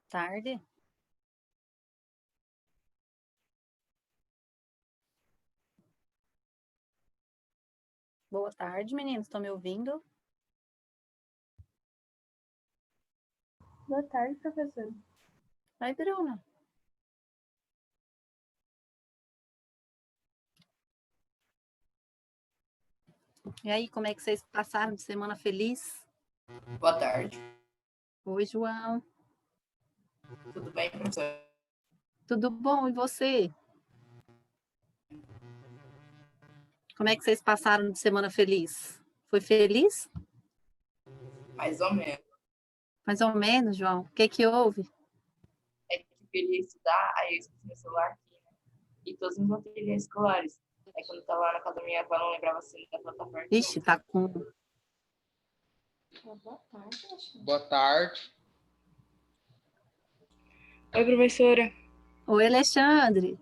Tarde. Boa tarde, meninos. Estão me ouvindo? Boa tarde, professor. Oi, Bruna. E aí, como é que vocês passaram de semana feliz? Boa tarde. Oi, João. Tudo bem, professor? Tudo bom? E você? Como é que vocês passaram de semana feliz? Foi feliz? Mais ou menos. Mais ou menos, João. O que houve? É que eu queria estudar, aí eu esqueci meu celular aqui, né? E todos os meus materiais escolares. Aí quando eu tava lá na casa da minha avó, eu não lembrava assim da plataforma. Ixi, tá com... Boa tarde, acho. Boa tarde. Oi, professora. Oi, Alexandre.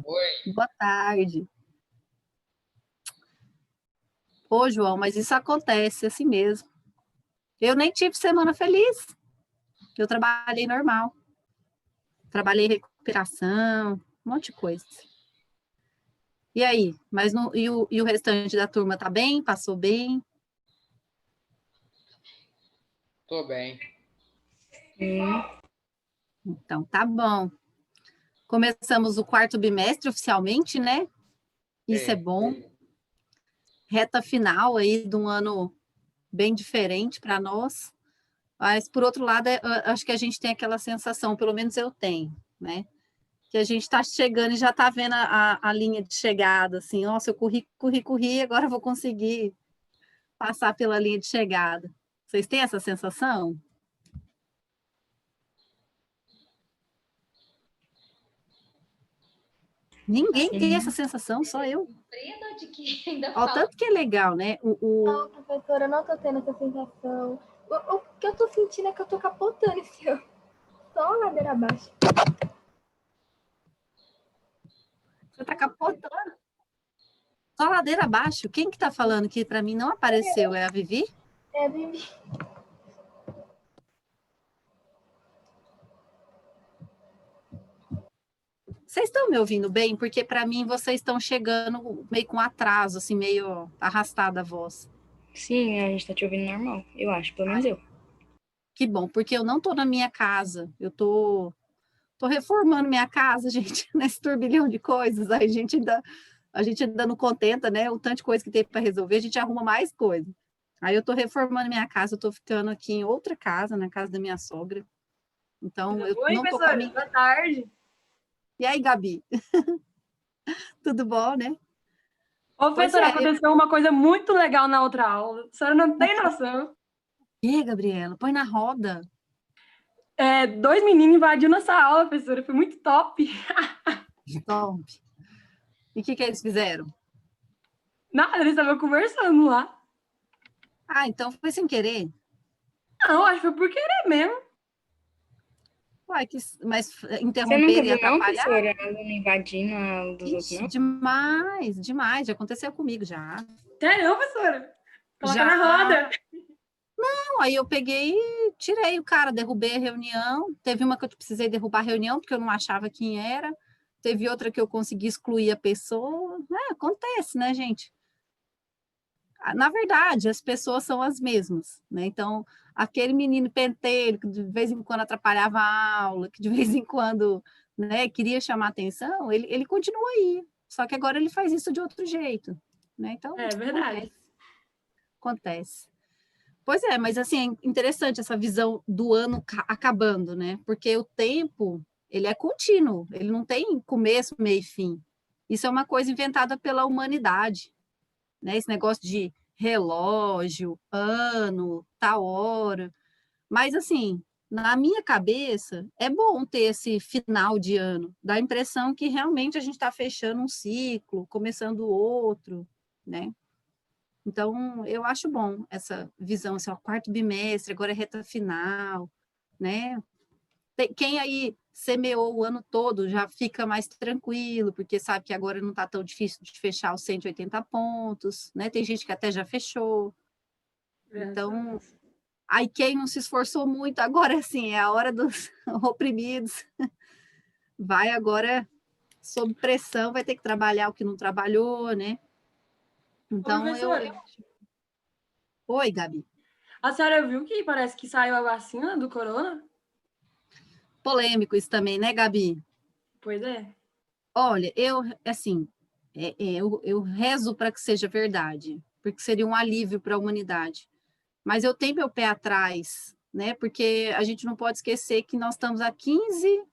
Oi. Boa tarde. Ô, João, mas isso acontece assim mesmo. Eu nem tive semana feliz. Eu trabalhei normal. Trabalhei em recuperação, um monte de coisa. E aí? Mas e o restante da turma tá bem? Passou bem? Tô bem. Então, tá bom. Começamos o quarto bimestre oficialmente, né? Isso é bom. Reta final aí de um ano bem diferente para nós. Mas, por outro lado, acho que a gente tem aquela sensação, pelo menos eu tenho, né? Que a gente está chegando e já está vendo a linha de chegada, assim, nossa, eu corri, agora eu vou conseguir passar pela linha de chegada. Vocês têm essa sensação? Ninguém tem essa sensação, só eu. Ó, tanto que é legal, né? Não, professora, eu não tô tendo essa sensação. O que eu tô sentindo é que eu tô capotando esse ano. Só a ladeira abaixo. Você tá capotando. Só ladeira abaixo. Quem que tá falando que para mim não apareceu? É a Vivi? É, Vivi. Vocês estão me ouvindo bem? Porque para mim vocês estão chegando meio com atraso, assim, meio arrastada a voz. Sim, a gente tá te ouvindo normal, eu acho, pelo menos eu. Que bom, porque eu não tô na minha casa. Eu tô reformando minha casa, gente, nesse turbilhão de coisas. A gente ainda não contenta, né? O tanto de coisa que tem para resolver, a gente arruma mais coisa. Aí eu tô reformando minha casa, eu tô ficando aqui em outra casa, na casa da minha sogra. Então, eu Oi, não tô com a professora, minha... boa tarde. E aí, Gabi? Tudo bom, né? Ô, Pois professora, é. aconteceu uma coisa muito legal na outra aula. A senhora não tem noção. E Gabriela, põe na roda. Dois meninos invadiram nossa aula, professora. Foi muito top. Top. E o que eles fizeram? Nada, eles estavam conversando lá. Ah, então foi sem querer. Não, acho que foi por querer mesmo. Uai, mas Você interromper nunca e viu, não, atrapalhar? professora? Aluno invadindo a aula dos outros, Ixi, não? demais, demais. Já aconteceu comigo, já. Sério, professora? Coloca Já. na roda. Não, aí eu peguei e tirei o cara, derrubei a reunião. Teve uma que eu precisei derrubar a reunião, porque eu não achava quem era. Teve outra que eu consegui excluir a pessoa. Acontece, né, gente? Na verdade, as pessoas são as mesmas, né? Então, aquele menino pentelho que de vez em quando atrapalhava a aula, que de vez em quando, né, queria chamar atenção, ele continua aí. Só que agora ele faz isso de outro jeito, né? Então, É verdade. acontece. Pois é, mas assim, é interessante essa visão do ano acabando, né? Porque o tempo, ele é contínuo, ele não tem começo, meio e fim. Isso é uma coisa inventada pela humanidade, né? Esse negócio de relógio, ano, tal hora. Mas assim, na minha cabeça, é bom ter esse final de ano. Dá a impressão que realmente a gente está fechando um ciclo, começando outro, né? Então, eu acho bom essa visão, assim, ó, quarto bimestre, agora é reta final, né? Quem aí semeou o ano todo já fica mais tranquilo, porque sabe que agora não está tão difícil de fechar os 180 pontos, né? Tem gente que até já fechou. Então, Aí quem não se esforçou muito, agora sim, é a hora dos oprimidos. Vai agora, sob pressão, vai ter que trabalhar o que não trabalhou, né? Ô, Então, professora, Oi, Gabi. a senhora viu que parece que saiu a vacina do corona? Polêmico isso também, né, Gabi? Pois é. Olha, assim, eu rezo para que seja verdade, porque seria um alívio para a humanidade. Mas eu tenho meu pé atrás, né? Porque a gente não pode esquecer que nós estamos a 15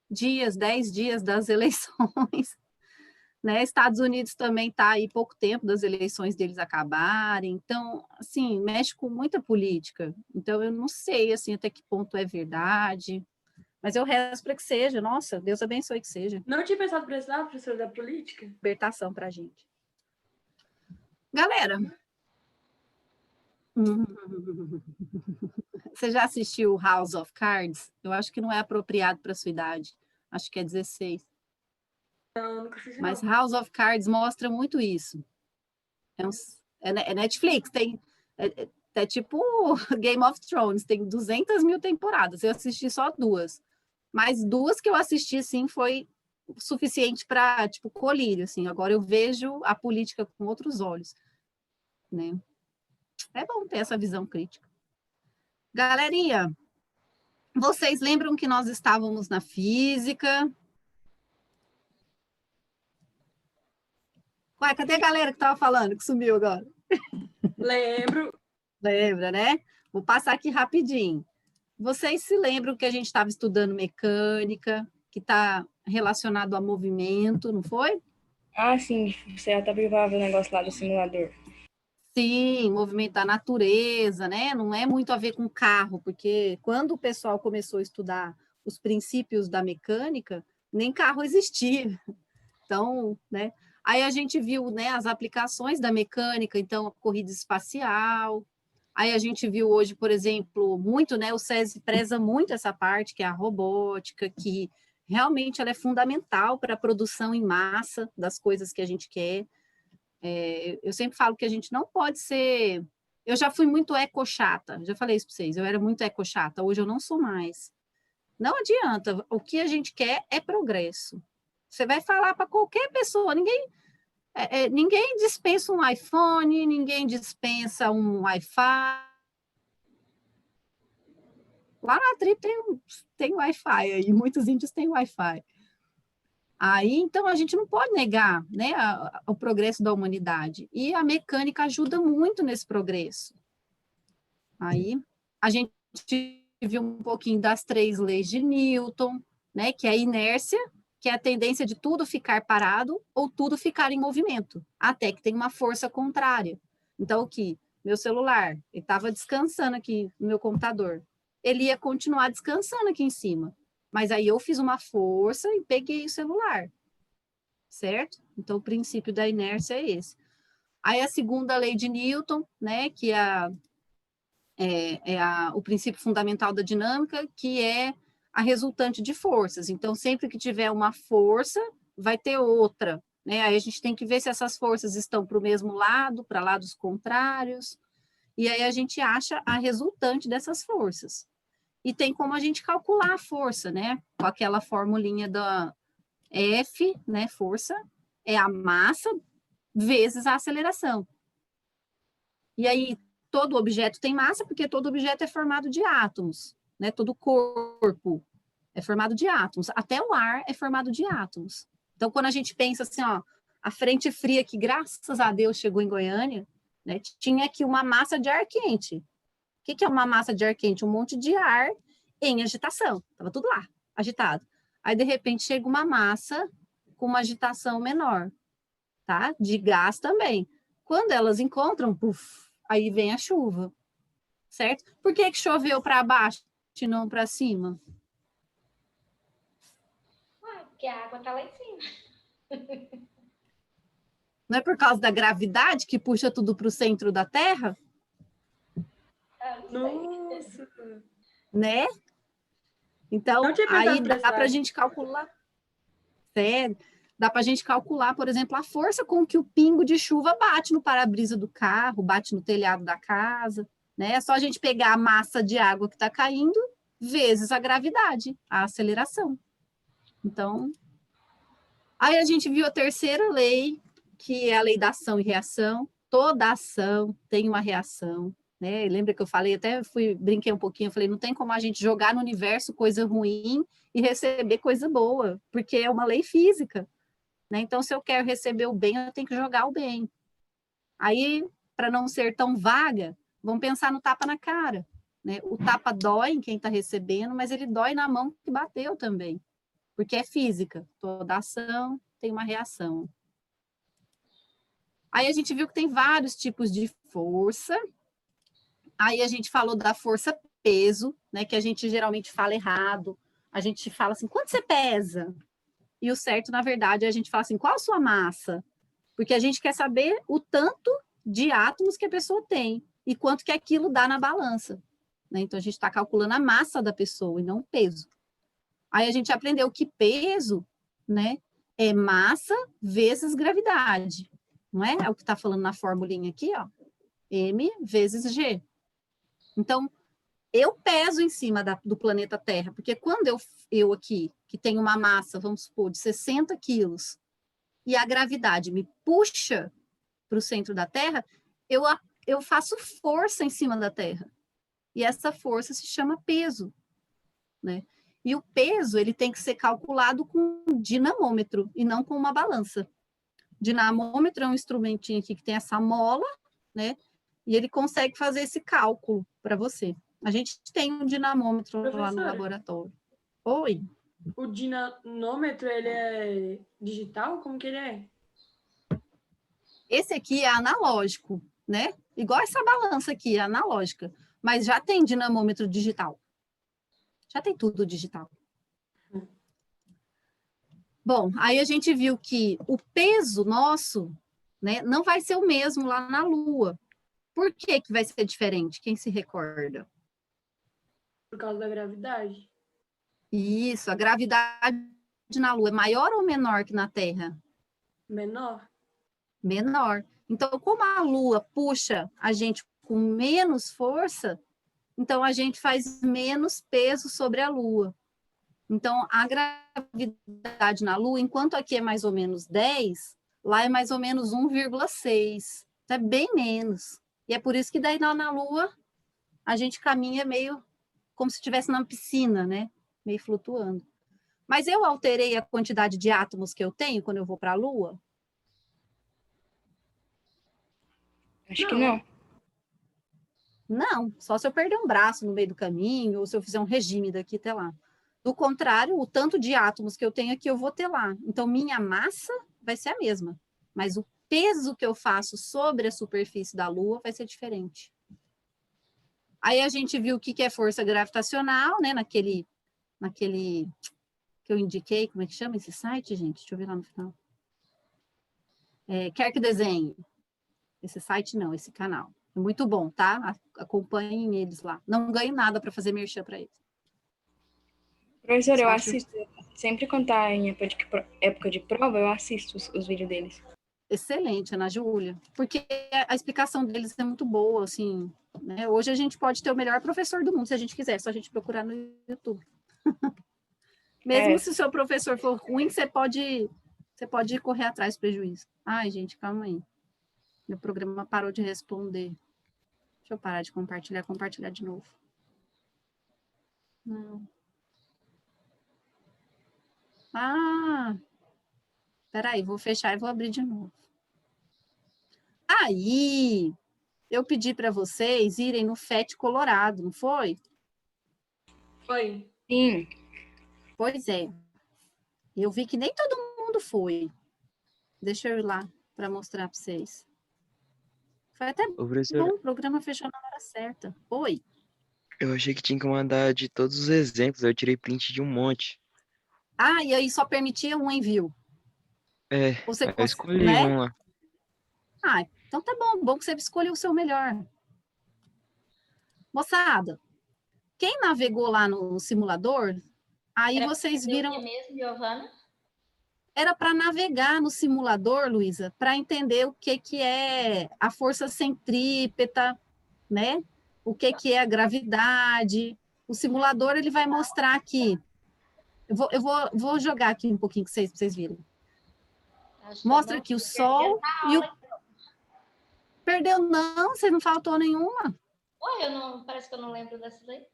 dias, 10 dias das eleições, né? Estados Unidos também está aí pouco tempo das eleições deles acabarem. Então, assim, mexe com muita política. Então, eu não sei, assim, até que ponto é verdade. Mas eu rezo para que seja. Nossa, Deus abençoe que seja. Não tinha pensado por esse lado, professora da política? Libertação para a gente. Galera, você já assistiu House of Cards? Eu acho que não é apropriado para sua idade. Acho que é 16. Não, nunca assisti, Mas não. House of Cards mostra muito isso. É Netflix, é tipo Game of Thrones, tem 200 mil temporadas. Eu assisti só 2. Mas 2 que eu assisti, sim, foi suficiente para, tipo, colírio, assim. Agora eu vejo a política com outros olhos, né? É bom ter essa visão crítica. Galerinha, vocês lembram que nós estávamos na física? Ué, cadê a galera que estava falando, que sumiu agora? Lembro. Lembra, né? Vou passar aqui rapidinho. Vocês se lembram que a gente estava estudando mecânica, que está relacionado a movimento, não foi? Ah, sim, você já tá preparando o negócio lá do simulador. Sim, movimento da natureza, né? Não é muito a ver com carro, porque quando o pessoal começou a estudar os princípios da mecânica, nem carro existia. Então, né? Aí a gente viu, né, as aplicações da mecânica, então a corrida espacial. Aí a gente viu hoje, por exemplo, muito, né? O SESI preza muito essa parte, que é a robótica, que realmente ela é fundamental para a produção em massa das coisas que a gente quer. Eu sempre falo que a gente não pode ser. Eu já fui muito eco-chata, já falei isso para vocês, eu era muito eco-chata, hoje eu não sou mais. Não adianta, o que a gente quer é progresso. Você vai falar para qualquer pessoa, ninguém dispensa um iPhone, ninguém dispensa um Wi-Fi. Lá na tribo tem Wi-Fi aí, muitos índios têm Wi-Fi. Aí, então, a gente não pode negar, né, o progresso da humanidade. E a mecânica ajuda muito nesse progresso. Aí, a gente viu um pouquinho das 3 leis de Newton, né, que é a inércia, que é a tendência de tudo ficar parado ou tudo ficar em movimento, até que tem uma força contrária. Então, o que? Meu celular, ele estava descansando aqui no meu computador. Ele ia continuar descansando aqui em cima. Mas aí eu fiz uma força e peguei o celular, certo? Então, o princípio da inércia é esse. Aí a segunda lei de Newton, né, que o princípio fundamental da dinâmica, que é a resultante de forças. Então, sempre que tiver uma força, vai ter outra, né? Aí a gente tem que ver se essas forças estão para o mesmo lado, para lados contrários, e aí a gente acha a resultante dessas forças. E tem como a gente calcular a força, né? Com aquela formulinha da F, né? Força é a massa vezes a aceleração. E aí todo objeto tem massa, porque todo objeto é formado de átomos, né? Todo corpo é formado de átomos. Até o ar é formado de átomos. Então, quando a gente pensa assim, ó, a frente fria que, graças a Deus, chegou em Goiânia, né? Tinha aqui uma massa de ar quente. O que é uma massa de ar quente? Um monte de ar em agitação. Estava tudo lá, agitado. Aí, de repente, chega uma massa com uma agitação menor, tá? De gás também. Quando elas encontram, puf, aí vem a chuva, certo? Por que choveu para baixo e não para cima? Porque a água tá lá em cima. Não é por causa da gravidade que puxa tudo para o centro da Terra? Nossa. Né? Então, Não tinha aí pensado por dá esse para a lado. gente calcular. Sério? Dá para a gente calcular, por exemplo, a força com que o pingo de chuva bate no para-brisa do carro, bate no telhado da casa. né? É só a gente pegar a massa de água que está caindo vezes a gravidade, a aceleração. Então, aí a gente viu a terceira lei, que é a lei da ação e reação. Toda ação tem uma reação, né? Lembra que eu falei, até brinquei um pouquinho, falei, não tem como a gente jogar no universo coisa ruim e receber coisa boa, porque é uma lei física, né? Então, se eu quero receber o bem, eu tenho que jogar o bem. Aí, para não ser tão vaga, vamos pensar no tapa na cara, né? O tapa dói em quem está recebendo, mas ele dói na mão que bateu também, porque é física. Toda ação tem uma reação. Aí a gente viu que tem vários tipos de força. Aí a gente falou da força-peso, né? Que a gente geralmente fala errado. A gente fala assim, quanto você pesa? E o certo, na verdade, é a gente fala assim, qual a sua massa? Porque a gente quer saber o tanto de átomos que a pessoa tem e quanto que aquilo dá na balança, né? Então, a gente está calculando a massa da pessoa e não o peso. Aí a gente aprendeu que peso, né, é massa vezes gravidade, não é? É o que está falando na formulinha aqui, ó. M vezes G. Então, eu peso em cima do planeta Terra, porque quando eu aqui, que tenho uma massa, vamos supor, de 60 quilos, e a gravidade me puxa para o centro da Terra, eu faço força em cima da Terra. E essa força se chama peso, né? E o peso, ele tem que ser calculado com um dinamômetro e não com uma balança. Dinamômetro é um instrumentinho aqui que tem essa mola, né? E ele consegue fazer esse cálculo para você. A gente tem um dinamômetro lá no laboratório. Oi? O dinamômetro, ele é digital? Como que ele é? Esse aqui é analógico, né? Igual essa balança aqui, é analógica. Mas já tem dinamômetro digital. Já tem tudo digital. Bom, aí a gente viu que o peso nosso, né, não vai ser o mesmo lá na Lua. Por que que vai ser diferente? Quem se recorda? Por causa da gravidade. Isso, a gravidade na Lua é maior ou menor que na Terra? Menor? Menor. Então, como a Lua puxa a gente com menos força, então a gente faz menos peso sobre a Lua. Então, a gravidade na Lua, enquanto aqui é mais ou menos 10, lá é mais ou menos 1,6. Então, é bem menos. E é por isso que daí na Lua a gente caminha meio como se estivesse na piscina, né? Meio flutuando. Mas eu alterei a quantidade de átomos que eu tenho quando eu vou para a Lua? Acho que não. Não, só se eu perder um braço no meio do caminho ou se eu fizer um regime daqui até lá. Do contrário, o tanto de átomos que eu tenho aqui eu vou ter lá. Então, minha massa vai ser a mesma, mas o peso que eu faço sobre a superfície da Lua vai ser diferente. Aí a gente viu o que é força gravitacional, né? Naquele que eu indiquei, como é que chama esse site, gente? Deixa eu ver lá no final. Quer que desenhe? Esse site não, esse canal. É muito bom, tá? Acompanhem eles lá. Não ganho nada para fazer merchan para eles. Professor, eu Acho- assisto. Sempre quando tá em época de prova, eu assisto os vídeos deles. Excelente, Ana Júlia, porque a explicação deles é muito boa, assim, né? Hoje a gente pode ter o melhor professor do mundo, se a gente quiser, só a gente procurar no YouTube. Mesmo se o seu professor for ruim, você pode correr atrás do prejuízo. Ai, gente, calma aí. Meu programa parou de responder. Deixa eu parar de compartilhar de novo. Não. Ah, peraí, vou fechar e vou abrir de novo. Aí, eu pedi para vocês irem no FET Colorado, não foi? Foi. Sim. Pois é. Eu vi que nem todo mundo foi. Deixa eu ir lá para mostrar para vocês. Foi até Ô, professora, bom, o programa fechou na hora certa. Oi. eu achei que tinha que mandar de todos os exemplos, eu tirei print de um monte. Ah, e aí só permitia um envio. É, Você, aí eu escolhi né? um lá. Ah, então tá bom. Bom que você escolheu o seu melhor. Moçada, quem navegou lá no simulador, aí Era vocês pra fazer o viram... que mesmo, Giovana? Era para navegar no simulador, Luísa, para entender o que é a força centrípeta, né? o que que é a gravidade. O simulador ele vai mostrar aqui. Eu vou jogar aqui um pouquinho para vocês virem. Mostra aqui o Sol e o... Perdeu não, você não faltou nenhuma. Ué, parece que eu não lembro dessa daí.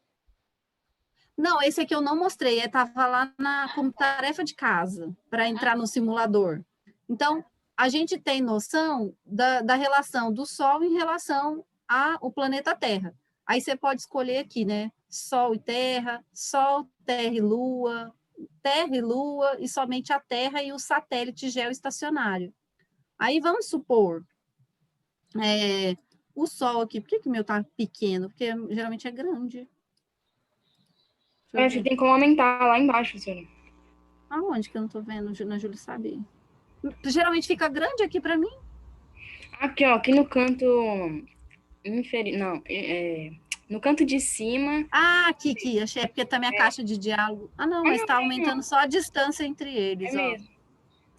Não, esse aqui eu não mostrei, estava lá como tarefa de casa, para entrar no simulador. Então, a gente tem noção da relação do Sol em relação ao planeta Terra. Aí você pode escolher aqui, né? Sol, Terra e Lua e somente a Terra e o satélite geoestacionário. Aí vamos supor, o Sol aqui, por que o meu está pequeno? Porque geralmente é grande. Você tem como aumentar lá embaixo, senhora. Aonde que eu não estou vendo? Na Júlia sabe. Geralmente fica grande aqui para mim. Aqui, ó, aqui no canto inferior, não, no canto de cima. Ah, aqui, achei, porque tá minha caixa de diálogo. Ah, não, mas está aumentando só a distância entre eles, ó. Mesmo.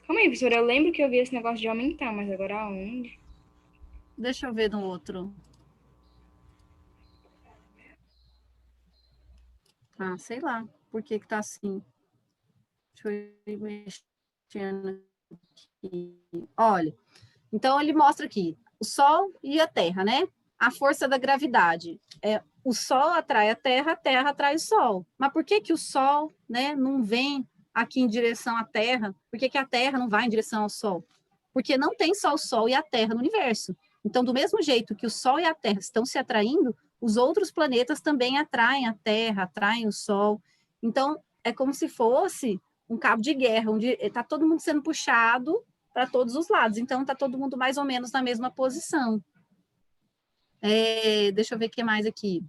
Calma aí, professora, eu lembro que eu vi esse negócio de aumentar, mas agora aonde? Deixa eu ver no outro. Ah, sei lá, por que tá assim. Deixa eu ir mexendo aqui. Olha, então ele mostra aqui o Sol e a Terra, né? A força da gravidade. O Sol atrai a Terra atrai o Sol. Mas por que o Sol, né, não vem aqui em direção à Terra? Por que a Terra não vai em direção ao Sol? Porque não tem só o Sol e a Terra no universo. Então, do mesmo jeito que o Sol e a Terra estão se atraindo, os outros planetas também atraem a Terra, atraem o Sol. Então, é como se fosse um cabo de guerra, onde está todo mundo sendo puxado para todos os lados. Então, está todo mundo mais ou menos na mesma posição. Deixa eu ver o que mais aqui.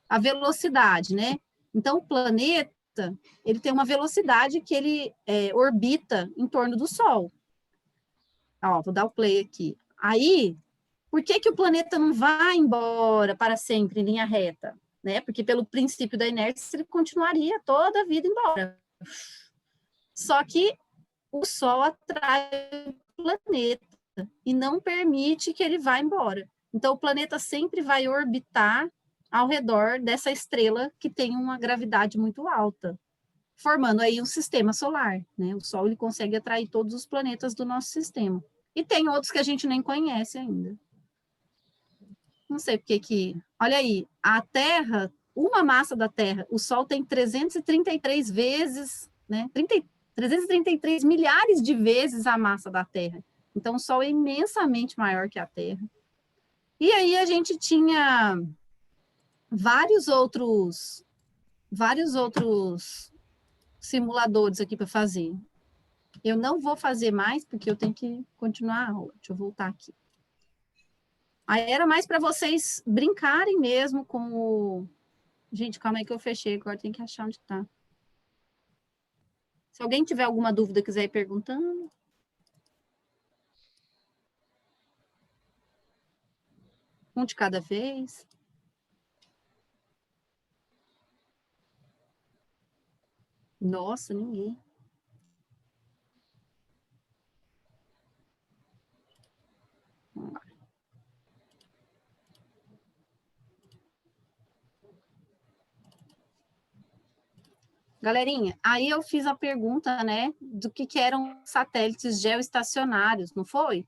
A velocidade, né? Então, o planeta, ele tem uma velocidade que ele orbita em torno do Sol. Ó, vou dar o play aqui. Aí, por que o planeta não vai embora para sempre em linha reta? Né? Porque pelo princípio da inércia, ele continuaria toda a vida embora. Só que o Sol atrai o planeta e não permite que ele vá embora. Então, o planeta sempre vai orbitar ao redor dessa estrela que tem uma gravidade muito alta, formando aí um sistema solar, né? O Sol ele consegue atrair todos os planetas do nosso sistema. E tem outros que a gente nem conhece ainda. Não sei porque que... Olha aí, a Terra, uma massa da Terra, o Sol tem 333 vezes, né? 333 milhares de vezes a massa da Terra. Então, o Sol é imensamente maior que a Terra. E aí a gente tinha vários outros simuladores aqui para fazer. Eu não vou fazer mais, porque eu tenho que continuar a aula. Deixa eu voltar aqui. Aí era mais para vocês brincarem mesmo com o... Gente, calma aí que eu fechei, agora tem que achar onde está. Se alguém tiver alguma dúvida, quiser ir perguntando. Um de cada vez. Nossa, ninguém. Vamos lá. Galerinha, aí eu fiz a pergunta, né, do que eram satélites geoestacionários, não foi?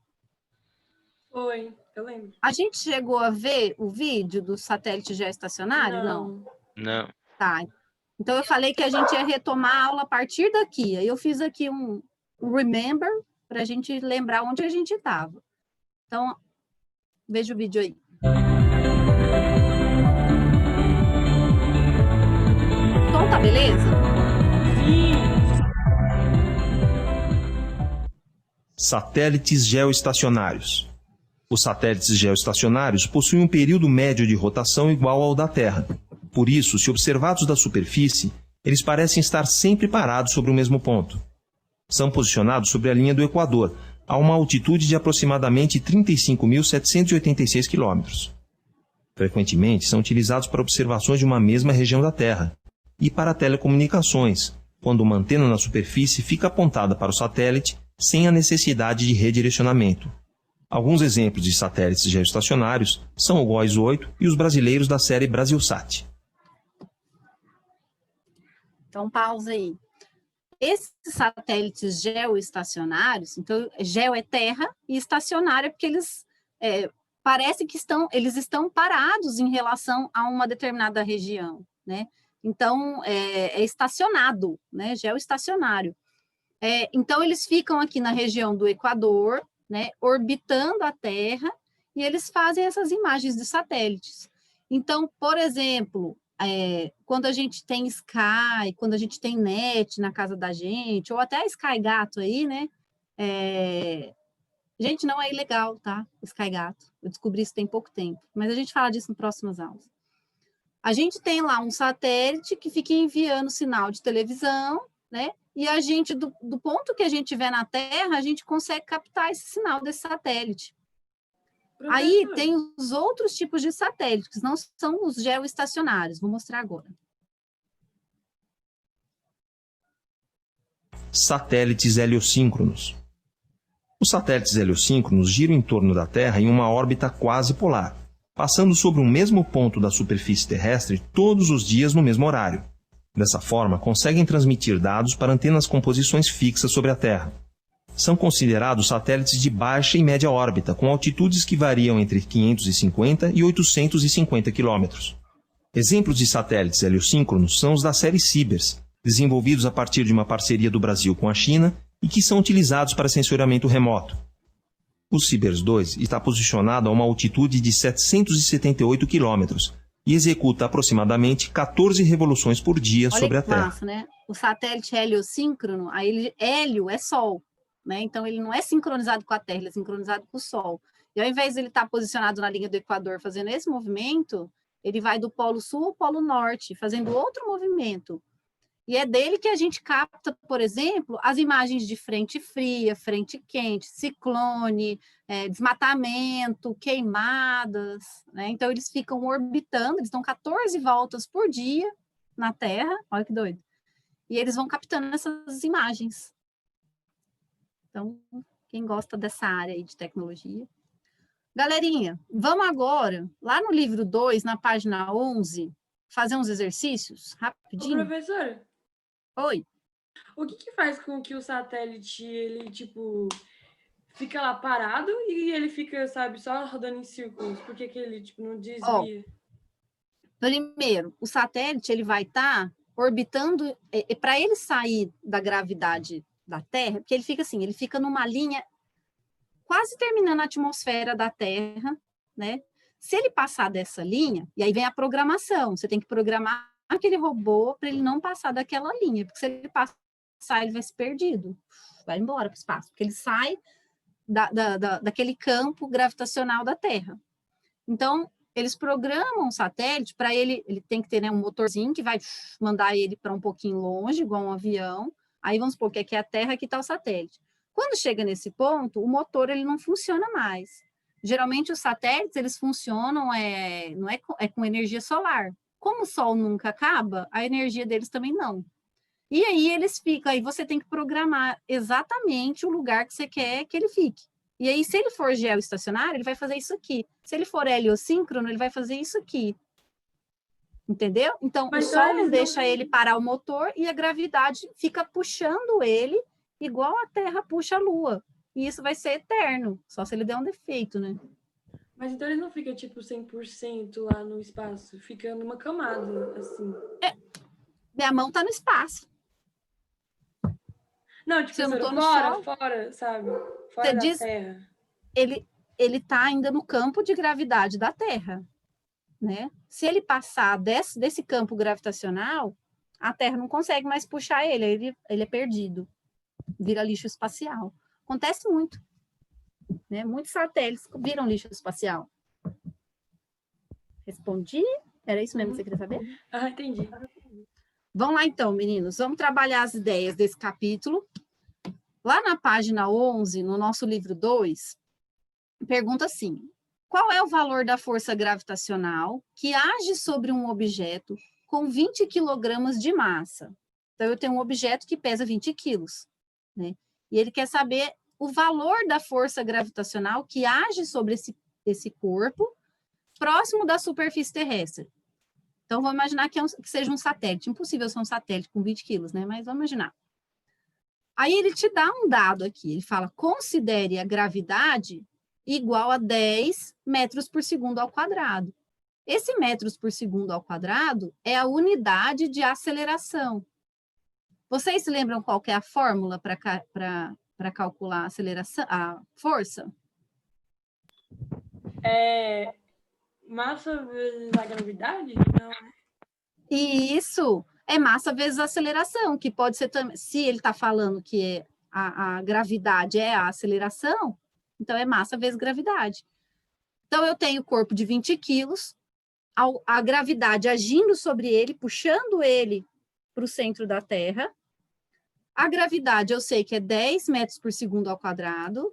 Foi, eu lembro. A gente chegou a ver o vídeo do satélite geoestacionário? Não. Não. Tá. Então, eu falei que a gente ia retomar a aula a partir daqui. Aí eu fiz aqui um remember para a gente lembrar onde a gente estava. Então, veja o vídeo aí. Então, tá beleza? Satélites geoestacionários. Os satélites geoestacionários possuem um período médio de rotação igual ao da Terra. Por isso, se observados da superfície, eles parecem estar sempre parados sobre o mesmo ponto. São posicionados sobre a linha do Equador, a uma altitude de aproximadamente 35.786 km. Frequentemente, são utilizados para observações de uma mesma região da Terra e para telecomunicações, quando uma antena na superfície fica apontada para o satélite sem a necessidade de redirecionamento. Alguns exemplos de satélites geoestacionários são o GOES 8 e os brasileiros da série Brasilsat. Então, pausa aí. Esses satélites geoestacionários, então, geo é terra e estacionário é porque eles parece que eles estão parados em relação a uma determinada região, né? Então, é estacionado, né? Geoestacionário. Então, eles ficam aqui na região do Equador, né? Orbitando a Terra, e eles fazem essas imagens de satélites. Então, por exemplo, quando a gente tem Sky, quando a gente tem NET na casa da gente, ou até a Sky Gato aí, né? Gente, não é ilegal, tá? Sky Gato. Eu descobri isso tem pouco tempo, mas a gente fala disso nas próximas aulas. A gente tem lá um satélite que fica enviando sinal de televisão, né? E a gente, do ponto que a gente vê na Terra, a gente consegue captar esse sinal desse satélite. Professor, Aí tem os outros tipos de satélites, que não são os geoestacionários. Vou mostrar agora. Satélites heliosíncronos. Os satélites heliosíncronos giram em torno da Terra em uma órbita quase polar, passando sobre o mesmo ponto da superfície terrestre todos os dias no mesmo horário. Dessa forma, conseguem transmitir dados para antenas com posições fixas sobre a Terra. São considerados satélites de baixa e média órbita, com altitudes que variam entre 550 e 850 quilômetros. Exemplos de satélites heliosíncronos são os da série Cibers, desenvolvidos a partir de uma parceria do Brasil com a China e que são utilizados para sensoriamento remoto. O Cibers 2 está posicionado a uma altitude de 778 quilômetros e executa aproximadamente 14 revoluções por dia sobre a Terra. Massa, né? O satélite heliosíncrono, hélio é Sol, né? Então ele não é sincronizado com a Terra, ele é sincronizado com o Sol. E ao invés de ele estar posicionado na linha do Equador fazendo esse movimento, ele vai do Polo Sul ao Polo Norte, fazendo outro movimento. E é dele que a gente capta, por exemplo, as imagens de frente fria, frente quente, ciclone, desmatamento, queimadas, né? Então, eles ficam orbitando, eles dão 14 voltas por dia na Terra, olha que doido, e eles vão captando essas imagens. Então, quem gosta dessa área aí de tecnologia. Galerinha, vamos agora, lá no livro 2, na página 11, fazer uns exercícios, rapidinho. Ô, professora, Oi. o que faz com que o satélite, ele, tipo, fica lá parado e ele fica, sabe, só rodando em círculos? Por que ele, tipo, não desvia? Primeiro, o satélite, ele vai estar orbitando, para ele sair da gravidade da Terra, porque ele fica assim, ele fica numa linha quase terminando a atmosfera da Terra, né? Se ele passar dessa linha, e aí vem a programação, você tem que programar aquele robô para ele não passar daquela linha, porque se ele passar, ele vai ser perdido, vai embora para o espaço, porque ele sai daquele campo gravitacional da Terra. Então, eles programam o satélite para ele tem que ter, né, um motorzinho que vai mandar ele para um pouquinho longe, igual um avião. Aí vamos supor que aqui é a Terra, aqui está o satélite. Quando chega nesse ponto, o motor ele não funciona mais. Geralmente os satélites eles funcionam com energia solar. Como o Sol nunca acaba, a energia deles também não. E aí eles ficam, aí você tem que programar exatamente o lugar que você quer que ele fique. E aí, se ele for geoestacionário, ele vai fazer isso aqui. Se ele for heliosíncrono, ele vai fazer isso aqui. Entendeu? Então, o Sol não deixa ele parar o motor e a gravidade fica puxando ele igual a Terra puxa a Lua. E isso vai ser eterno, só se ele der um defeito, né? Mas então ele não fica, tipo, 100% lá no espaço, fica numa camada, assim. Minha mão tá no espaço. Não, tipo, se eu não tô no fora, sabe? Fora da Terra. Ele tá ainda no campo de gravidade da Terra, né? Se ele passar desse campo gravitacional, a Terra não consegue mais puxar ele é perdido. Vira lixo espacial. Acontece muito. Né? Muitos satélites viram lixo espacial. Respondi? Era isso mesmo que você queria saber? Ah, entendi. Vamos lá então, meninos. Vamos trabalhar as ideias desse capítulo. Lá na página 11, no nosso livro 2, pergunta assim: qual é o valor da força gravitacional que age sobre um objeto com 20 quilogramas de massa? Então, eu tenho um objeto que pesa 20 quilos, né? E ele quer saber o valor da força gravitacional que age sobre esse corpo próximo da superfície terrestre. Então, vamos imaginar que seja um satélite. Impossível ser um satélite com 20 quilos, né? Mas vamos imaginar. Aí ele te dá um dado aqui. Ele fala, considere a gravidade igual a 10 metros por segundo ao quadrado. Esse metros por segundo ao quadrado é a unidade de aceleração. Vocês se lembram qual que é a fórmula para calcular a aceleração, a força? Massa vezes a gravidade? Não, né? Isso é massa vezes aceleração, que pode ser também, se ele está falando que a gravidade é a aceleração, então é massa vezes gravidade. Então, eu tenho o corpo de 20 quilos, a gravidade agindo sobre ele, puxando ele para o centro da Terra. A gravidade eu sei que é 10 metros por segundo ao quadrado,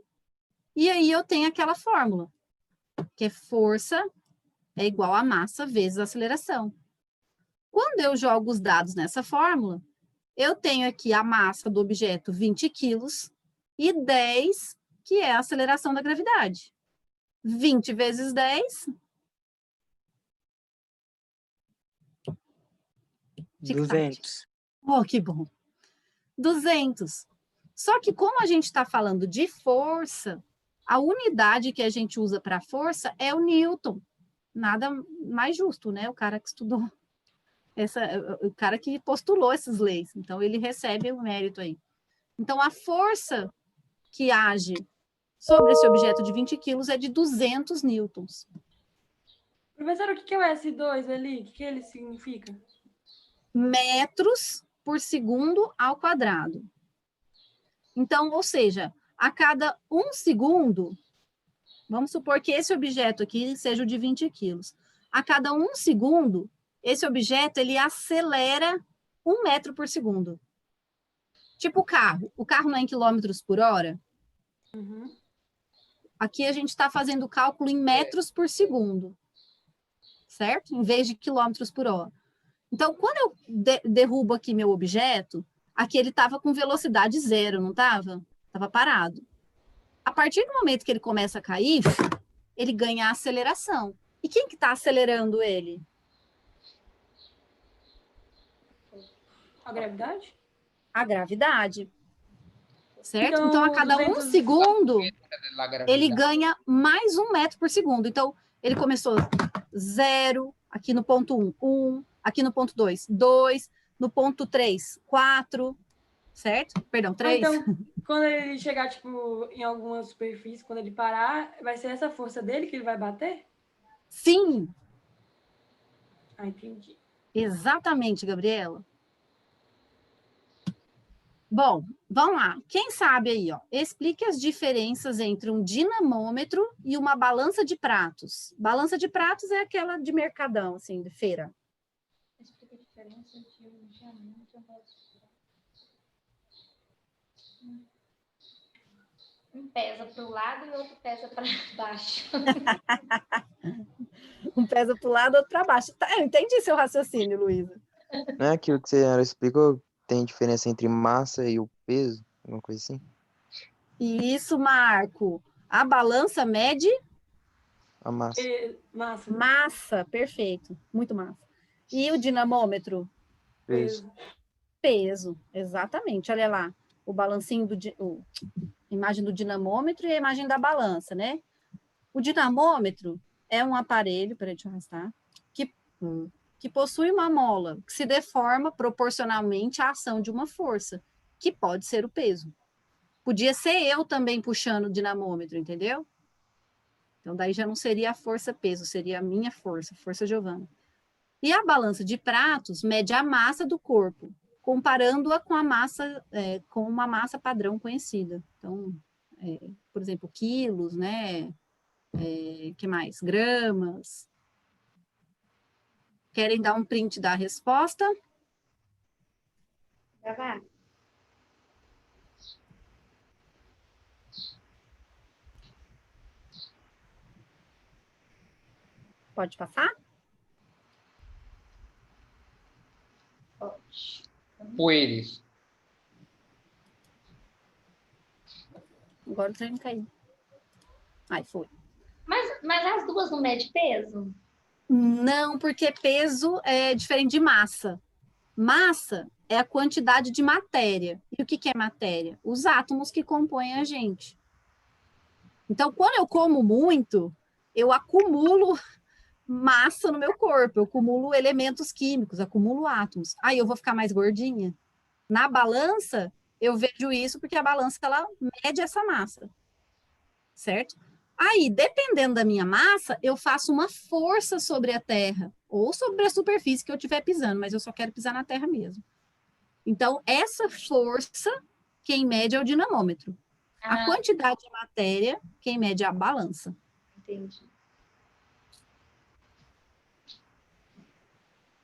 e aí eu tenho aquela fórmula, que é força é igual a massa vezes a aceleração. Quando eu jogo os dados nessa fórmula, eu tenho aqui a massa do objeto 20 quilos e 10, que é a aceleração da gravidade. 20 vezes 10... 200. Oh, que bom. 200. Só que como a gente está falando de força, a unidade que a gente usa para força é o Newton. Nada mais justo, né? O cara que estudou, o cara que postulou essas leis. Então, ele recebe o mérito aí. Então, a força que age sobre esse objeto de 20 quilos é de 200 newtons. Professor, o que é o S2 ali? O que ele significa? Metros por segundo ao quadrado. Então, ou seja, a cada 1 segundo, vamos supor que esse objeto aqui seja o de 20 quilos. A cada 1 segundo, esse objeto, ele acelera 1 metro por segundo. Tipo o carro. O carro não é em quilômetros por hora? Uhum. Aqui a gente está fazendo o cálculo em metros por segundo. Certo? Em vez de quilômetros por hora. Então, quando eu derrubo aqui meu objeto, aqui ele estava com velocidade zero, não estava? Estava parado. A partir do momento que ele começa a cair, ele ganha aceleração. E quem que está acelerando ele? A gravidade? A gravidade. Certo? Então, a cada 1 segundo, ele ganha mais 1 metro por segundo. Então, ele começou 0, aqui no ponto 1, 1, aqui no ponto 2, 2, no ponto 3, 4, certo? Perdão, 3. Então, quando ele chegar, tipo, em alguma superfície, quando ele parar, vai ser essa força dele que ele vai bater? Sim. Ah, entendi. Exatamente, Gabriela. Bom, vamos lá. Quem sabe aí, ó, explique as diferenças entre um dinamômetro e uma balança de pratos. Balança de pratos é aquela de mercadão, assim, de feira. Explica a diferença entre um dinamômetro e uma balança de pratos. Um pesa para o lado e o outro pesa para baixo. Um pesa para o lado, outro para baixo. Tá, eu entendi seu raciocínio, Luísa. Não é aquilo que você explicou? Tem diferença entre massa e o peso? Alguma coisa assim? Isso, Marco. A balança mede? A massa. Massa. Massa, perfeito. Muito massa. E o dinamômetro? Peso. Peso, exatamente. Olha lá, o balancinho a imagem do dinamômetro e a imagem da balança, né? O dinamômetro é um aparelho, peraí, deixa eu arrastar, que possui uma mola que se deforma proporcionalmente à ação de uma força, que pode ser o peso. Podia ser eu também puxando o dinamômetro, entendeu? Então, daí já não seria a força-peso, seria a minha força Giovana. E a balança de pratos mede a massa do corpo, comparando-a com a massa, com uma massa padrão conhecida. Então, por exemplo, quilos, né? Que mais? Gramas. Querem dar um print da resposta? Gravar. Pode passar? Pode. Poeires. Agora o trem caiu. Aí foi. Mas as duas não medem peso? Não, porque peso é diferente de massa. Massa é a quantidade de matéria. E o que é matéria? Os átomos que compõem a gente. Então, quando eu como muito, eu acumulo massa no meu corpo, eu acumulo elementos químicos, acumulo átomos. Aí eu vou ficar mais gordinha. Na balança, eu vejo isso porque a balança ela mede essa massa. Certo? Aí, dependendo da minha massa, eu faço uma força sobre a terra ou sobre a superfície que eu estiver pisando, mas eu só quero pisar na terra mesmo. Então, essa força, quem mede é o dinamômetro. A quantidade de matéria, quem mede é a balança. Entendi.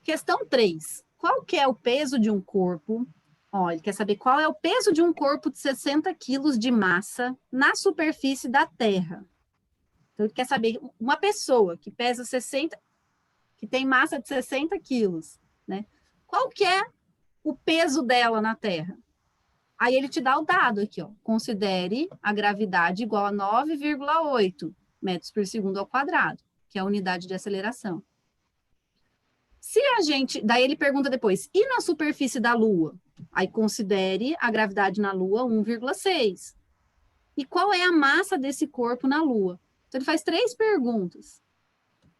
Questão 3. Qual que é o peso de um corpo? Ó, ele quer saber qual é o peso de um corpo de 60 quilos de massa na superfície da Terra. Então, ele quer saber uma pessoa que pesa 60, que tem massa de 60 quilos, né? Qual que é o peso dela na Terra? Aí ele te dá o dado aqui, ó. Considere a gravidade igual a 9,8 metros por segundo ao quadrado, que é a unidade de aceleração. Se a gente... Daí ele pergunta depois, e na superfície da Lua? Aí considere a gravidade na Lua 1,6. E qual é a massa desse corpo na Lua? Então ele faz 3 perguntas.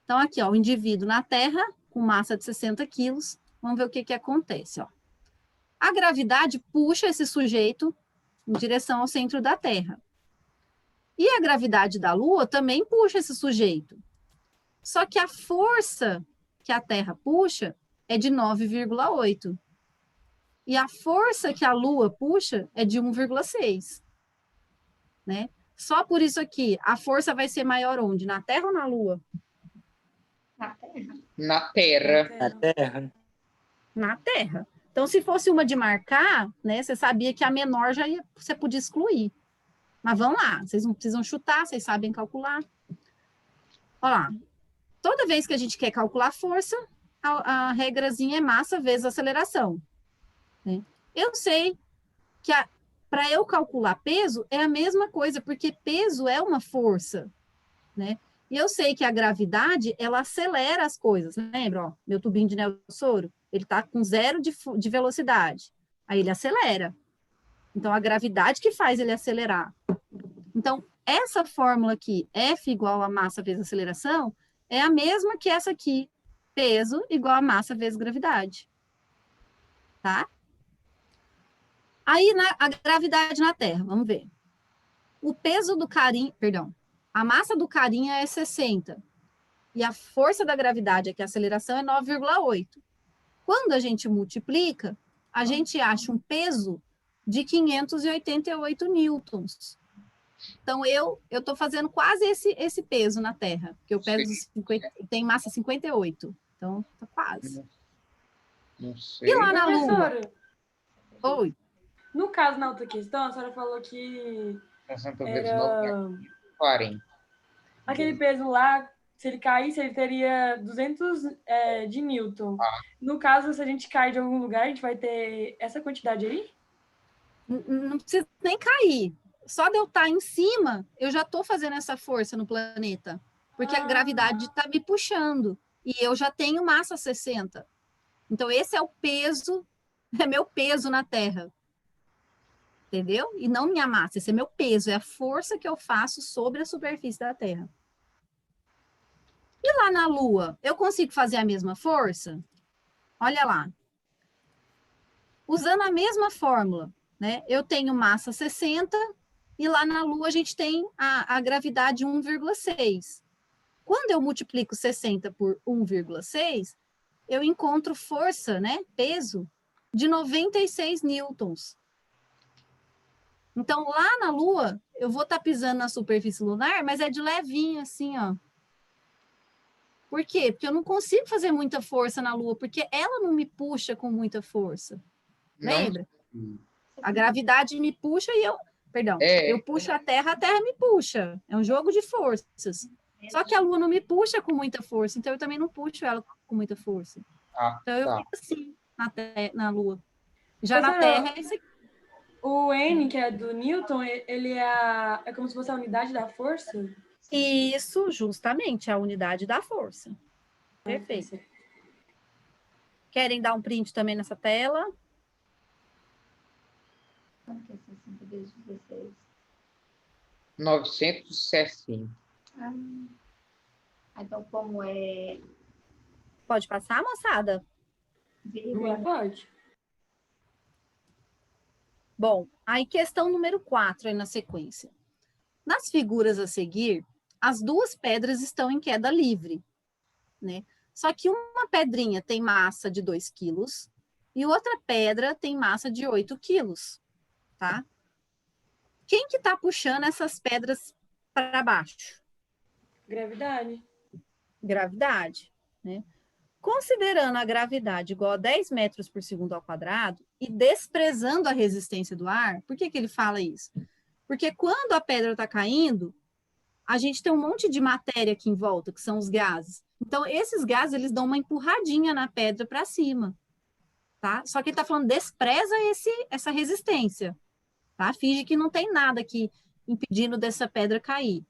Então aqui, ó, o indivíduo na Terra, com massa de 60 quilos, vamos ver o que acontece, ó. A gravidade puxa esse sujeito em direção ao centro da Terra. E a gravidade da Lua também puxa esse sujeito. Só que a força que a Terra puxa é de 9,8. E a força que a Lua puxa é de 1,6. Né? Só por isso aqui, a força vai ser maior onde? Na Terra ou na Lua? Na Terra. Na Terra. Na Terra. Na Terra. Então, se fosse uma de marcar, né, você sabia que a menor você podia excluir. Mas vamos lá, vocês não precisam chutar, vocês sabem calcular. Olha lá, toda vez que a gente quer calcular força, a regrazinha é massa vezes aceleração. Né? Eu sei que para eu calcular peso é a mesma coisa, porque peso é uma força. Né? E eu sei que a gravidade, ela acelera as coisas. Lembra? Ó, meu tubinho de Nelsoro, ele está com 0 de velocidade. Aí ele acelera. Então, a gravidade que faz ele acelerar. Então, essa fórmula aqui, F igual a massa vezes aceleração, é a mesma que essa aqui, peso igual a massa vezes gravidade. Tá? Aí, a gravidade na Terra, vamos ver. O peso do carinha, perdão, a massa do carinha é 60. E a força da gravidade, que é a aceleração, é 9,8. Quando a gente multiplica, a gente acha um peso de 588 newtons. Então, eu estou fazendo quase esse peso na Terra, porque eu peso 50, tem massa 58. Então, tá quase. Não sei. E lá na Lua? Professora, Oi. no caso, na outra questão, a senhora falou que 60 vezes era 9 é 40. aquele peso lá, se ele caísse, ele teria 200 de Newton. No caso, se a gente cair de algum lugar, a gente vai ter essa quantidade aí? Não precisa nem cair. Só de eu estar em cima, eu já estou fazendo essa força no planeta. Porque a gravidade está me puxando. E eu já tenho massa 60. Então, esse é o peso, é meu peso na Terra. Entendeu? E não minha massa, esse é meu peso, é a força que eu faço sobre a superfície da Terra. E lá na Lua, eu consigo fazer a mesma força? Olha lá. Usando a mesma fórmula, né? Eu tenho massa 60 e lá na Lua a gente tem a gravidade 1,6. Quando eu multiplico 60 por 1,6, eu encontro força, né? Peso de 96 newtons. Então, lá na Lua, eu vou estar pisando na superfície lunar, mas é de levinho, assim, ó. Por quê? Porque eu não consigo fazer muita força na Lua, porque ela não me puxa com muita força. Lembra? A gravidade me puxa e eu... Perdão, eu puxo a Terra me puxa. É um jogo de forças. Só que a Lua não me puxa com muita força, então eu também não puxo ela com muita força. Então eu fico assim na Lua. Já na Terra é esse aqui. O N, que é do Newton, ele é como se fosse a unidade da força? Isso, justamente, a unidade da força. Perfeito. Querem dar um print também nessa tela? Quanto que é 60 vezes 16? 960. Então, como é... Pode passar, moçada? Não pode. Bom, aí questão número 4 aí na sequência. Nas figuras a seguir, as duas pedras estão em queda livre, né? Só que uma pedrinha tem massa de 2 quilos e outra pedra tem massa de 8 quilos, tá? Quem que tá puxando essas pedras para baixo? Gravidade. Gravidade, né? Considerando a gravidade igual a 10 metros por segundo ao quadrado e desprezando a resistência do ar, por que que ele fala isso? Porque quando a pedra está caindo, a gente tem um monte de matéria aqui em volta, que são os gases. Então, esses gases, eles dão uma empurradinha na pedra para cima, tá? Só que ele está falando, despreza essa resistência, tá? Finge que não tem nada aqui impedindo dessa pedra cair.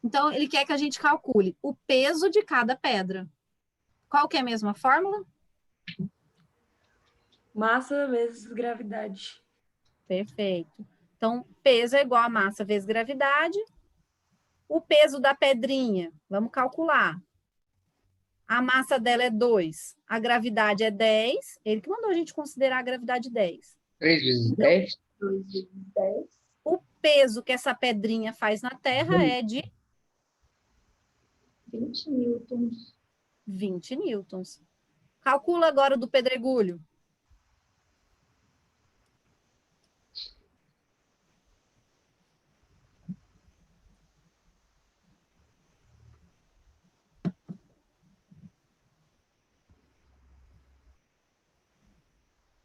Então, ele quer que a gente calcule o peso de cada pedra. Qual que é a mesma fórmula? Massa vezes gravidade. Perfeito. Então, peso é igual a massa vezes gravidade. O peso da pedrinha, vamos calcular. A massa dela é 2, a gravidade é 10. Ele que mandou a gente considerar a gravidade 10. 3 vezes 10? 2 vezes 10. O peso que essa pedrinha faz na Terra é de 20 newtons. 20 newtons. Calcula agora do pedregulho.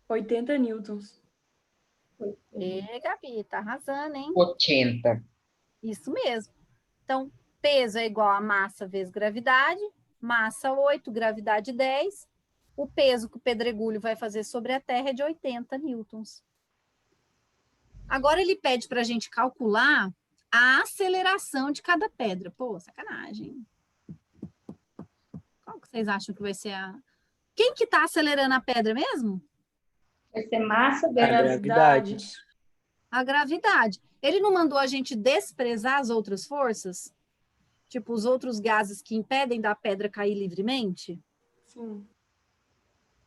$80 newtons. Gabi, tá arrasando, hein? 80. Isso mesmo. Então, peso é igual a massa vezes gravidade. Massa 8, gravidade 10. O peso que o pedregulho vai fazer sobre a Terra é de 80 newtons. Agora ele pede para a gente calcular a aceleração de cada pedra. Pô, sacanagem. Qual que vocês acham que vai ser a... Quem que está acelerando a pedra mesmo? Vai ser massa vezes Gravidade. A gravidade. Ele não mandou a gente desprezar as outras forças? Tipo, os outros gases que impedem da pedra cair livremente? Sim.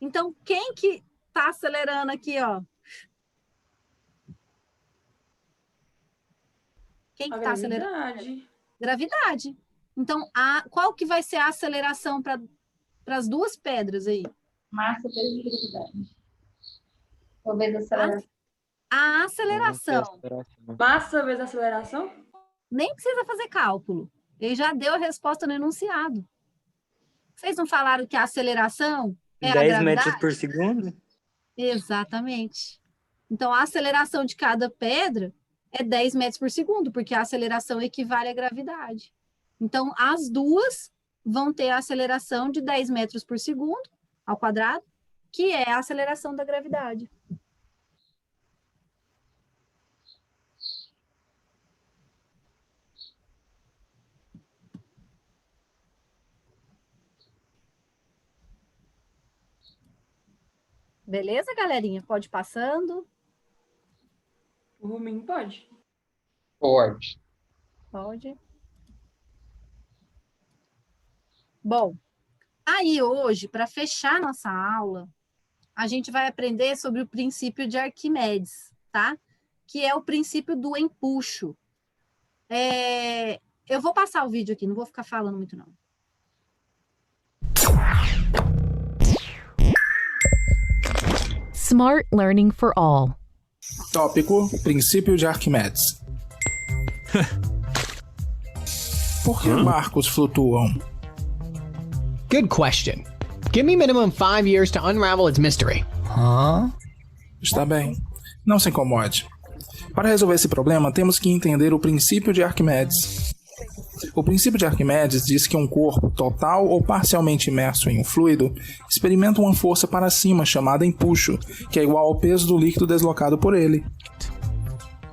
Então, quem que tá acelerando aqui, ó? Quem que tá acelerando? Gravidade. Gravidade. Então, qual que vai ser a aceleração para as duas pedras aí? Massa vezes gravidade. Talvez aceleração. A aceleração. Massa vezes aceleração? Nem precisa fazer cálculo. Ele já deu a resposta no enunciado. Vocês não falaram que a aceleração é a 10 gravidade? metros por segundo? Exatamente. Então, a aceleração de cada pedra é 10 metros por segundo, porque a aceleração equivale à gravidade. Então, as duas vão ter a aceleração de 10 metros por segundo ao quadrado, que é a aceleração da gravidade. Beleza, galerinha? Pode ir passando? O Ruminho pode. Pode. Pode. Bom, aí hoje, para fechar nossa aula, a gente vai aprender sobre o princípio de Arquimedes, tá? Que é o princípio do empuxo. Eu vou passar o vídeo aqui, não vou ficar falando muito, não. Smart Learning for All. Tópico: Princípio de Arquimedes. Por que barcos flutuam? Good question. Give me minimum 5 years to unravel its mystery. Está bem. Não se incomode. Para resolver esse problema, temos que entender o princípio de Arquimedes. O princípio de Arquimedes diz que um corpo total ou parcialmente imerso em um fluido experimenta uma força para cima chamada empuxo, que é igual ao peso do líquido deslocado por ele.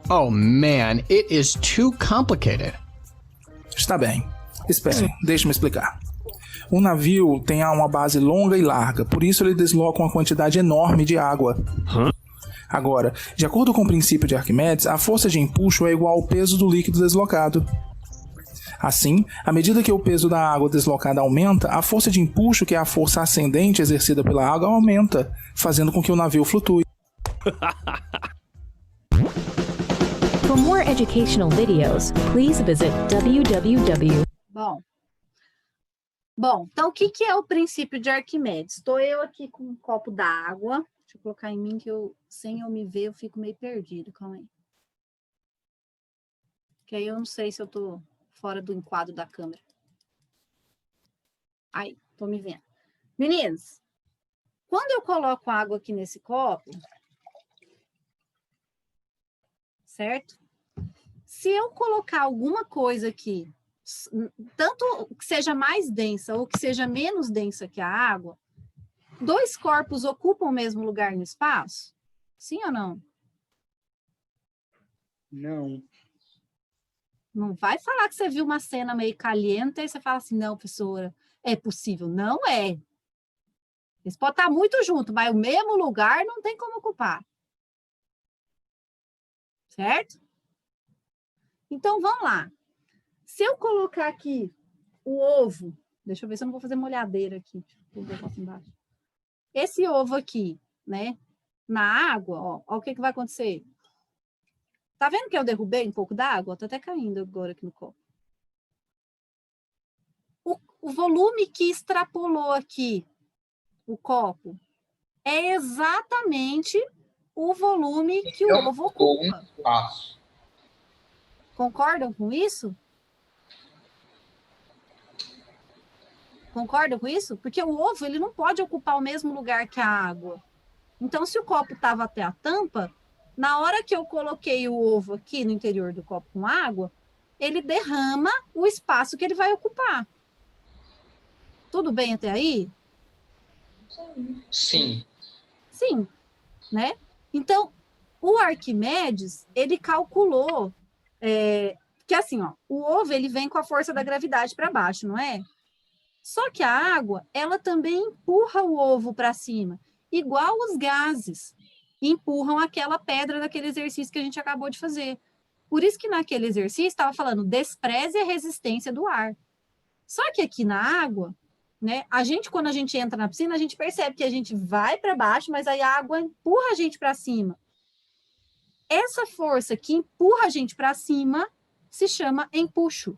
Oh man, it is too complicated. Está bem. Espere, deixe-me explicar. Um navio tem uma base longa e larga, por isso ele desloca uma quantidade enorme de água. Agora, de acordo com o princípio de Arquimedes, a força de empuxo é igual ao peso do líquido deslocado. Assim, à medida que o peso da água deslocada aumenta, a força de empuxo, que é a força ascendente exercida pela água, aumenta, fazendo com que o navio flutue. For more educational videos, please visit www. Bom, então o que é o princípio de Arquimedes? Estou eu aqui com um copo d'água. Deixa eu colocar em mim que sem eu me ver, eu fico meio perdido. Calma aí. Que aí eu não sei se eu tô fora do enquadro da câmera. Aí, tô me vendo. Meninos, quando eu coloco água aqui nesse copo, certo? Se eu colocar alguma coisa aqui, tanto que seja mais densa ou que seja menos densa que a água, dois corpos ocupam o mesmo lugar no espaço? Sim ou não? Não. Não vai falar que você viu uma cena meio caliente e você fala assim, não, professora, é possível. Não é. Eles podem estar muito juntos, mas o mesmo lugar não tem como ocupar. Certo? Então, vamos lá. Se eu colocar aqui o ovo, deixa eu ver se eu não vou fazer molhadeira aqui. Vou botar aqui embaixo. Esse ovo aqui, né, na água, ó o que vai acontecer? Tá vendo que eu derrubei um pouco d'água? Tá até caindo agora aqui no copo. O volume que extrapolou aqui o copo é exatamente o volume que o ovo ocupa. Concordam com isso? Concordam com isso? Porque o ovo ele não pode ocupar o mesmo lugar que a água. Então, se o copo estava até a tampa, na hora que eu coloquei o ovo aqui no interior do copo com água, ele derrama o espaço que ele vai ocupar. Tudo bem até aí? Sim. Sim, né? Então, o Arquimedes, ele calculou que assim, ó, o ovo ele vem com a força da gravidade para baixo, não é? Só que a água, ela também empurra o ovo para cima, igual os gases empurram aquela pedra daquele exercício que a gente acabou de fazer. Por isso que naquele exercício estava falando despreze a resistência do ar. Só que aqui na água, né, quando a gente entra na piscina, a gente percebe que a gente vai para baixo, mas aí a água empurra a gente para cima. Essa força que empurra a gente para cima se chama empuxo,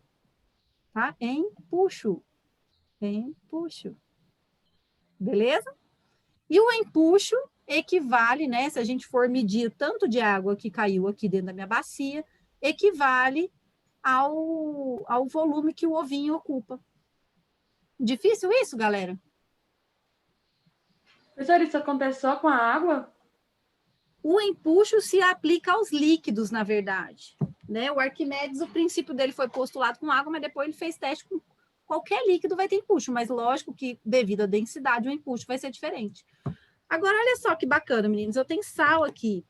tá? Empuxo. Beleza? E o empuxo equivale, né? Se a gente for medir o tanto de água que caiu aqui dentro da minha bacia, equivale ao volume que o ovinho ocupa. Difícil isso, galera? Professor, isso acontece só com a água? O empuxo se aplica aos líquidos, na verdade. Né? O Arquimedes, o princípio dele foi postulado com água, mas depois ele fez teste com qualquer líquido vai ter empuxo, mas lógico que devido à densidade o empuxo vai ser diferente. Agora, olha só que bacana, meninos, eu tenho sal aqui.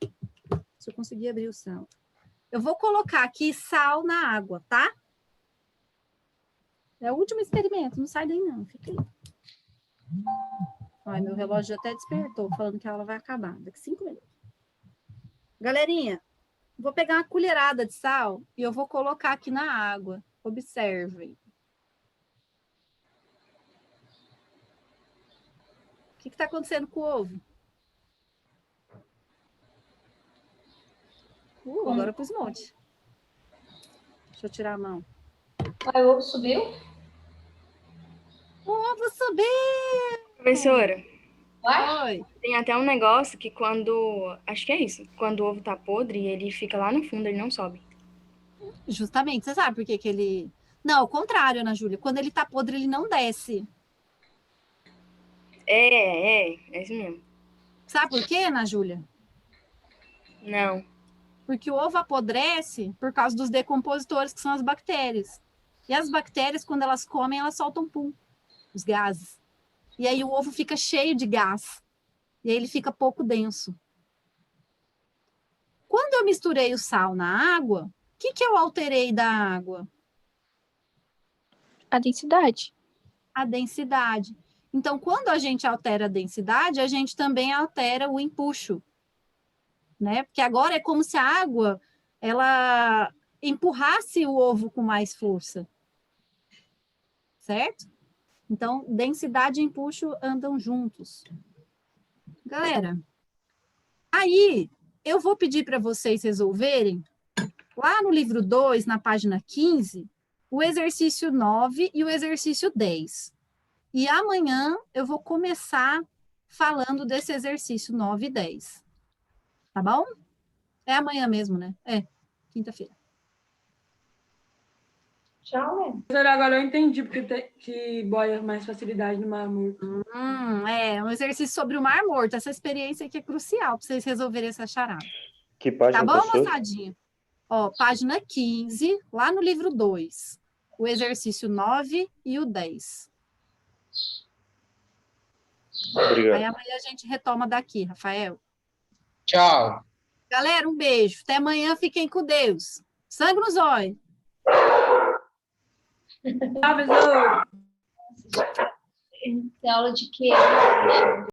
Se eu conseguir abrir o sal. Eu vou colocar aqui sal na água, tá? É o último experimento, não sai daí não, fica aí. Ai, meu relógio até despertou, falando que a aula vai acabar, daqui 5 minutos. Galerinha, vou pegar uma colherada de sal e eu vou colocar aqui na água. Observem. O que está acontecendo com o ovo? Agora eu pus um monte. Deixa eu tirar a mão. O ovo subiu? O ovo subiu! Professora, Oi. tem até um negócio que acho que é isso, quando o ovo tá podre, ele fica lá no fundo, ele não sobe. Justamente, você sabe por que que ele... Não, ao contrário, Ana Júlia, quando ele tá podre, ele não desce. É isso mesmo. Sabe por quê, Ana Júlia? Não. Porque o ovo apodrece por causa dos decompositores, que são as bactérias. E as bactérias, quando elas comem, elas soltam pum, os gases. E aí o ovo fica cheio de gás. E aí ele fica pouco denso. Quando eu misturei o sal na água, o que eu alterei da água? A densidade. A densidade. Então, quando a gente altera a densidade, a gente também altera o empuxo, né? Porque agora é como se a água, ela empurrasse o ovo com mais força. Certo? Então, densidade e empuxo andam juntos. Galera, aí eu vou pedir para vocês resolverem, lá no livro 2, na página 15, o exercício 9 e o exercício 10. E amanhã eu vou começar falando desse exercício 9 e 10. Tá bom? É amanhã mesmo, né? É, quinta-feira. Tchau, né? Professora, agora eu entendi porque que boia mais facilidade no Mar Morto. É um exercício sobre o Mar Morto. Essa experiência aqui é crucial para vocês resolverem essa charada. Que página, Tá bom, professor? moçadinha? Ó, página 15, lá no livro 2. O exercício 9 e o 10. Obrigado. Aí amanhã a gente retoma daqui, Rafael. Tchau. Galera, um beijo. Até amanhã, fiquem com Deus. Sangue nos olhos. Tchau, professor. Tem aula de quê?